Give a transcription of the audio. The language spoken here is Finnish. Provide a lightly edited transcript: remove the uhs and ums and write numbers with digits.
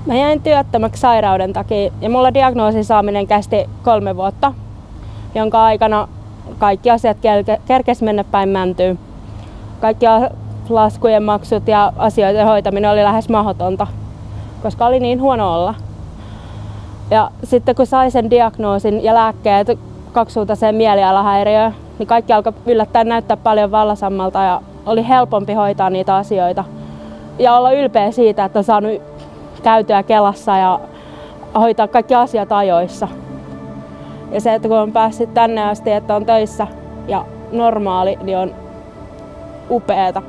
Mä jäin työttömäksi sairauden takia ja mulla diagnoosin saaminen kesti 3 vuotta, jonka aikana kaikki asiat kerkes mennä päin mäntyyn. Kaikki laskujen maksut ja asioiden hoitaminen oli lähes mahdotonta, koska oli niin huono olla. Ja sitten kun sai sen diagnoosin ja lääkkeet kaksisuuntaiseen mielialahäiriöön, niin kaikki alkoi yllättäen näyttää paljon vallasammalta ja oli helpompi hoitaa niitä asioita. Ja olla ylpeä siitä, että on saanut käytyä Kelassa ja hoitaa kaikki asiat ajoissa. Ja se, että kun on päässyt tänne asti, että on töissä ja normaali, niin on upeeta.